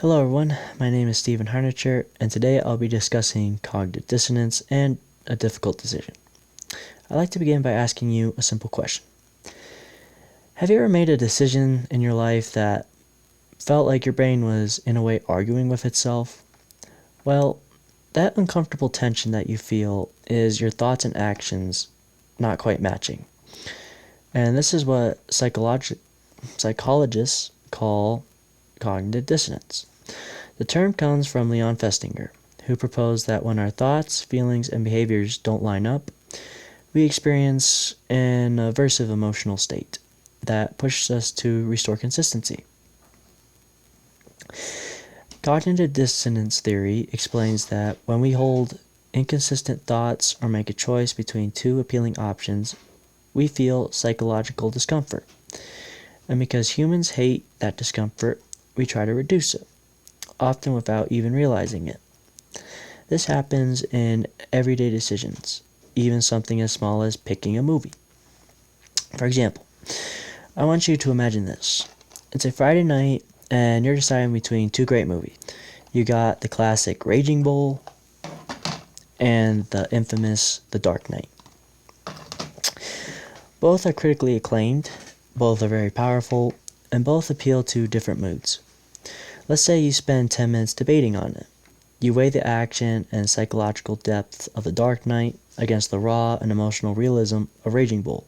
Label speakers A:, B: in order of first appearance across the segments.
A: Hello everyone, my name is Stephen Harnicher, and today I'll be discussing cognitive dissonance and a difficult decision. I'd like to begin by asking you a simple question. Have you ever made a decision in your life that felt like your brain was, in a way, arguing with itself? Well, that uncomfortable tension that you feel is your thoughts and actions not quite matching. And this is what psychologists call cognitive dissonance. The term comes from Leon Festinger, who proposed that when our thoughts, feelings, and behaviors don't line up, we experience an aversive emotional state that pushes us to restore consistency. Cognitive dissonance theory explains that when we hold inconsistent thoughts or make a choice between two appealing options, we feel psychological discomfort. And because humans hate that discomfort, we try to reduce it, often without even realizing it. This happens in everyday decisions, even something as small as picking a movie. For example, I want you to imagine this. It's a Friday night, and you're deciding between two great movies. You got the classic Raging Bull and the infamous The Dark Knight. Both are critically acclaimed, both are very powerful, and both appeal to different moods. Let's say you spend 10 minutes debating on it. You weigh the action and psychological depth of The Dark Knight against the raw and emotional realism of Raging Bull.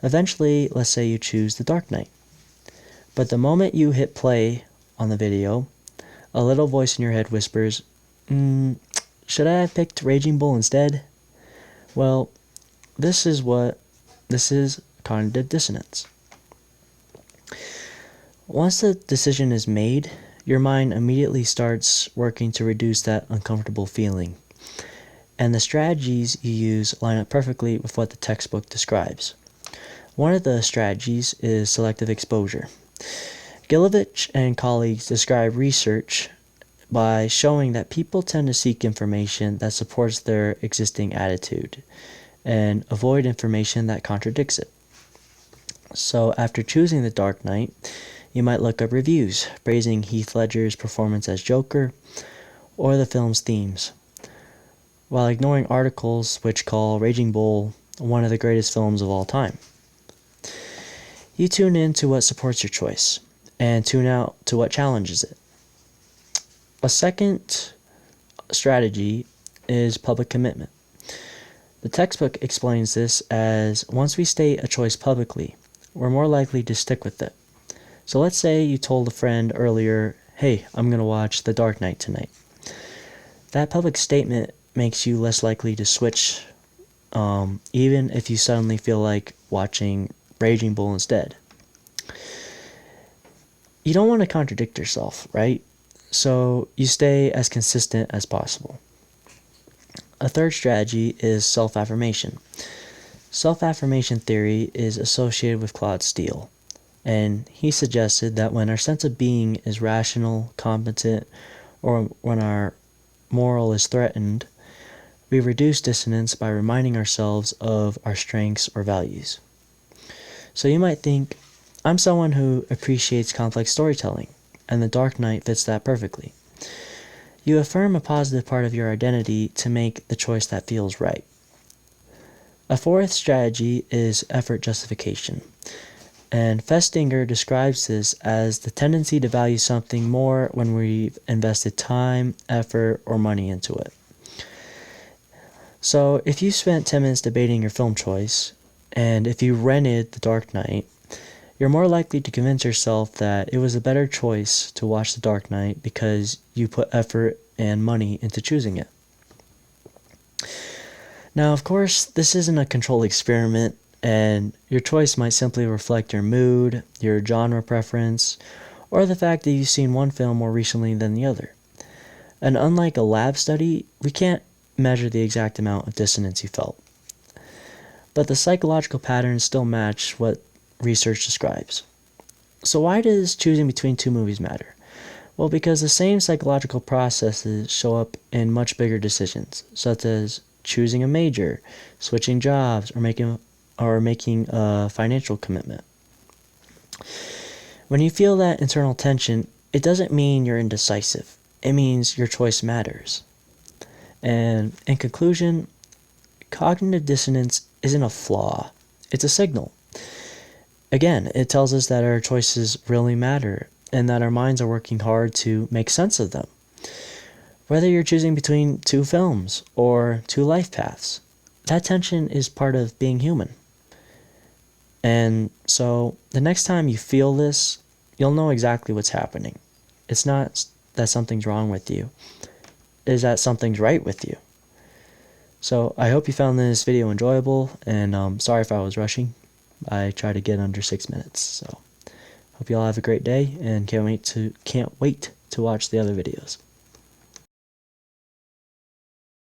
A: Eventually, let's say you choose The Dark Knight. But the moment you hit play on the video, a little voice in your head whispers, should I have picked Raging Bull instead? Well, this is cognitive dissonance. Once the decision is made, your mind immediately starts working to reduce that uncomfortable feeling. And the strategies you use line up perfectly with what the textbook describes. One of the strategies is selective exposure. Gilovich and colleagues describe research by showing that people tend to seek information that supports their existing attitude and avoid information that contradicts it. So after choosing The Dark Knight, you might look up reviews praising Heath Ledger's performance as Joker or the film's themes, while ignoring articles which call Raging Bull one of the greatest films of all time. You tune in to what supports your choice and tune out to what challenges it. A second strategy is public commitment. The textbook explains this as once we state a choice publicly, we're more likely to stick with it. So let's say you told a friend earlier, hey, I'm going to watch The Dark Knight tonight. That public statement makes you less likely to switch, even if you suddenly feel like watching Raging Bull instead. You don't want to contradict yourself, right? So you stay as consistent as possible. A third strategy is self-affirmation. Self-affirmation theory is associated with Claude Steele, and he suggested that when our sense of being is rational, competent, or when our moral is threatened, we reduce dissonance by reminding ourselves of our strengths or values. So you might think, I'm someone who appreciates complex storytelling, and The Dark Knight fits that perfectly. You affirm a positive part of your identity to make the choice that feels right. A fourth strategy is effort justification. And Festinger describes this as the tendency to value something more when we've invested time, effort, or money into it. So if you spent 10 minutes debating your film choice, and if you rented The Dark Knight, you're more likely to convince yourself that it was a better choice to watch The Dark Knight because you put effort and money into choosing it. Now, of course, this isn't a controlled experiment, and your choice might simply reflect your mood, your genre preference, or the fact that you've seen one film more recently than the other. And unlike a lab study, we can't measure the exact amount of dissonance you felt. But the psychological patterns still match what research describes. So why does choosing between two movies matter? Well, because the same psychological processes show up in much bigger decisions, such as choosing a major, switching jobs, or making a financial commitment. When you feel that internal tension, it doesn't mean you're indecisive. It means your choice matters. And in conclusion, cognitive dissonance isn't a flaw, it's a signal. Again, it tells us that our choices really matter and that our minds are working hard to make sense of them. Whether you're choosing between two films or two life paths, that tension is part of being human. And so the next time you feel this, you'll know exactly what's happening. It's not that something's wrong with you, it's that something's right with you. So I hope you found this video enjoyable, and sorry if I was rushing. I try to get under 6 minutes. So hope you all have a great day, and can't wait to watch the other videos.